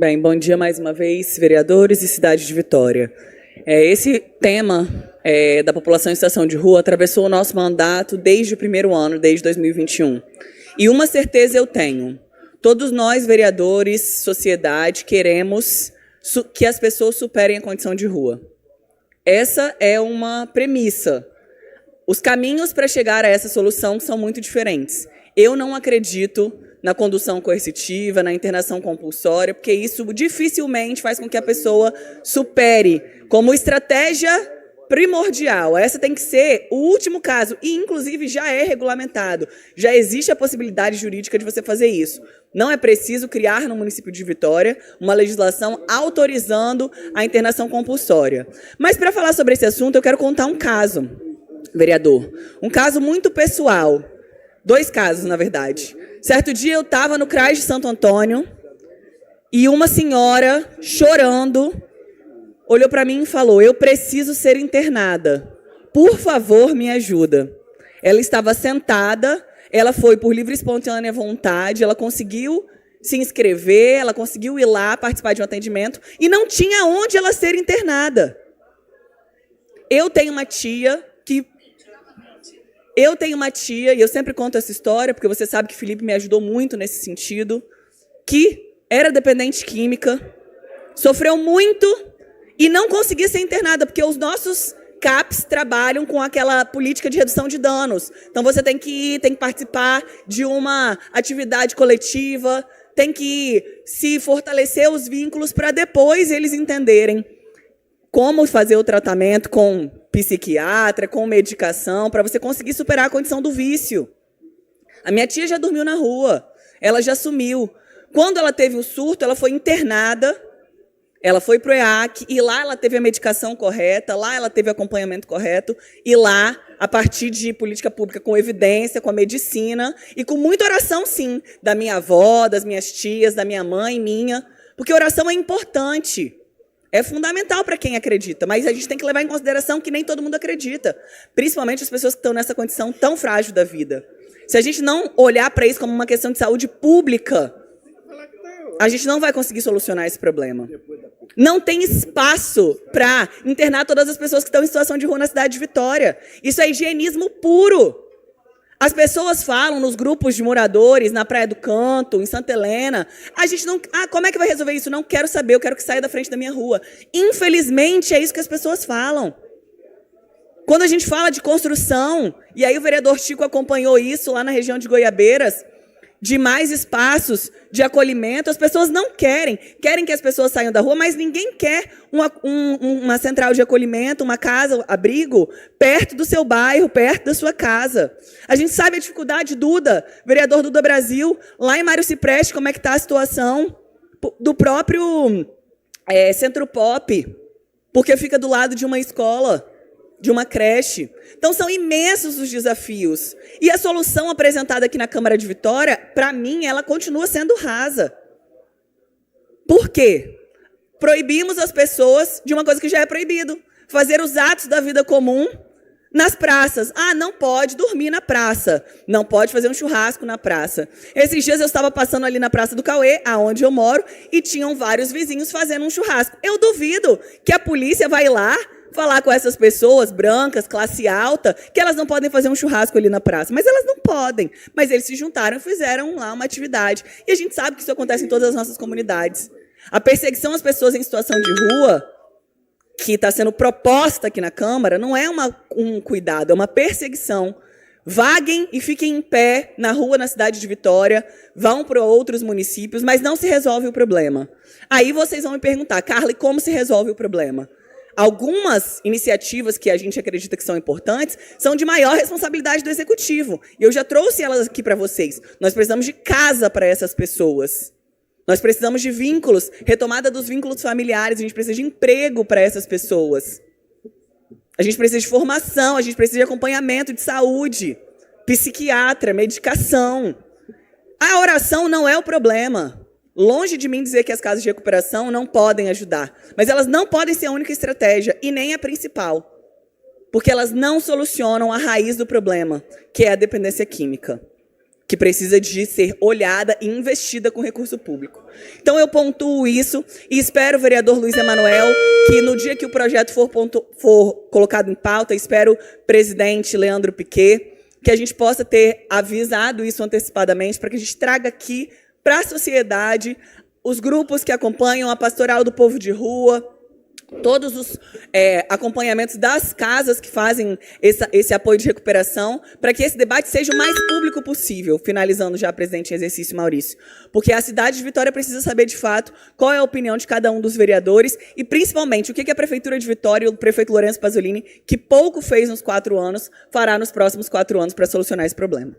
Bem, bom dia mais uma vez, vereadores e cidade de Vitória. Esse tema da população em situação de rua atravessou o nosso mandato desde o primeiro ano, desde 2021. E uma certeza eu tenho: todos nós, vereadores, sociedade, queremos que as pessoas superem a condição de rua. Essa é uma premissa. Os caminhos para chegar a essa solução são muito diferentes. Eu não acredito na condução coercitiva, na internação compulsória, porque isso dificilmente faz com que a pessoa supere como estratégia primordial. Essa tem que ser o último caso, e inclusive já é regulamentado. Já existe a possibilidade jurídica de você fazer isso. Não é preciso criar no município de Vitória uma legislação autorizando a internação compulsória. Mas para falar sobre esse assunto, eu quero contar um caso, vereador. Um caso muito pessoal. 2 casos, na verdade. Certo dia eu estava no CRAS de Santo Antônio e uma senhora, chorando, olhou para mim e falou: eu preciso ser internada. Por favor, me ajuda. Ela estava sentada, ela foi por livre e espontânea vontade, ela conseguiu se inscrever, ela conseguiu ir lá participar de um atendimento e não tinha onde ela ser internada. Eu tenho uma tia, e eu sempre conto essa história, porque você sabe que Felipe me ajudou muito nesse sentido, que era dependente química, sofreu muito e não conseguia ser internada, porque os nossos CAPs trabalham com aquela política de redução de danos. Então, você tem que ir, tem que participar de uma atividade coletiva, tem que se fortalecer os vínculos para depois eles entenderem como fazer o tratamento com psiquiatra, com medicação, para você conseguir superar a condição do vício. A minha tia já dormiu na rua, ela já sumiu. Quando ela teve o surto, ela foi internada, ela foi para o EAC, e lá ela teve a medicação correta, lá ela teve o acompanhamento correto, e lá, a partir de política pública com evidência, com a medicina, e com muita oração, sim, da minha avó, das minhas tias, da minha mãe, minha, porque oração é importante. É fundamental para quem acredita, mas a gente tem que levar em consideração que nem todo mundo acredita, principalmente as pessoas que estão nessa condição tão frágil da vida. Se a gente não olhar para isso como uma questão de saúde pública, a gente não vai conseguir solucionar esse problema. Não tem espaço para internar todas as pessoas que estão em situação de rua na cidade de Vitória. Isso é higienismo puro. As pessoas falam nos grupos de moradores, na Praia do Canto, em Santa Helena, a gente não... como é que vai resolver isso? Não quero saber, eu quero que saia da frente da minha rua. Infelizmente, é isso que as pessoas falam. Quando a gente fala de construção, e aí o vereador Chico acompanhou isso lá na região de Goiabeiras, de mais espaços de acolhimento, as pessoas não querem. Querem que as pessoas saiam da rua, mas ninguém quer uma central de acolhimento, uma casa, abrigo, perto do seu bairro, perto da sua casa. A gente sabe a dificuldade, Duda, vereador Duda Brasil, lá em Mário Cipreste, como é que está a situação do próprio Centro Pop, porque fica do lado de uma escola, de uma creche. Então, são imensos os desafios. E a solução apresentada aqui na Câmara de Vitória, para mim, ela continua sendo rasa. Por quê? Proibimos as pessoas de uma coisa que já é proibido: fazer os atos da vida comum nas praças. Não pode dormir na praça, não pode fazer um churrasco na praça. Esses dias eu estava passando ali na Praça do Cauê, aonde eu moro, e tinham vários vizinhos fazendo um churrasco. Eu duvido que a polícia vai lá falar com essas pessoas brancas, classe alta, que elas não podem fazer um churrasco ali na praça. Mas elas não podem. Mas eles se juntaram e fizeram lá uma atividade. E a gente sabe que isso acontece em todas as nossas comunidades. A perseguição às pessoas em situação de rua, que está sendo proposta aqui na Câmara, não é um cuidado, é uma perseguição. Vaguem e fiquem em pé na rua, na cidade de Vitória, vão para outros municípios, mas não se resolve o problema. Aí vocês vão me perguntar: Carla, e como se resolve o problema? Algumas iniciativas que a gente acredita que são importantes são de maior responsabilidade do Executivo. E eu já trouxe elas aqui para vocês. Nós precisamos de casa para essas pessoas. Nós precisamos de vínculos, retomada dos vínculos familiares, a gente precisa de emprego para essas pessoas. A gente precisa de formação, a gente precisa de acompanhamento de saúde, psiquiatra, medicação. A oração não é o problema. Longe de mim dizer que as casas de recuperação não podem ajudar, mas elas não podem ser a única estratégia e nem a principal, porque elas não solucionam a raiz do problema, que é a dependência química. que precisa de ser olhada e investida com recurso público. Então, eu pontuo isso e espero, vereador Luiz Emanuel, que no dia que o projeto for colocado em pauta, espero o presidente Leandro Piquet, que a gente possa ter avisado isso antecipadamente, para que a gente traga aqui para a sociedade os grupos que acompanham a Pastoral do Povo de Rua, todos os acompanhamentos das casas que fazem esse apoio de recuperação, para que esse debate seja o mais público possível, finalizando já, presidente em exercício Maurício. Porque a cidade de Vitória precisa saber, de fato, qual é a opinião de cada um dos vereadores e, principalmente, o que a Prefeitura de Vitória e o prefeito Lourenço Pasolini, que pouco fez nos 4 anos, fará nos próximos 4 anos para solucionar esse problema.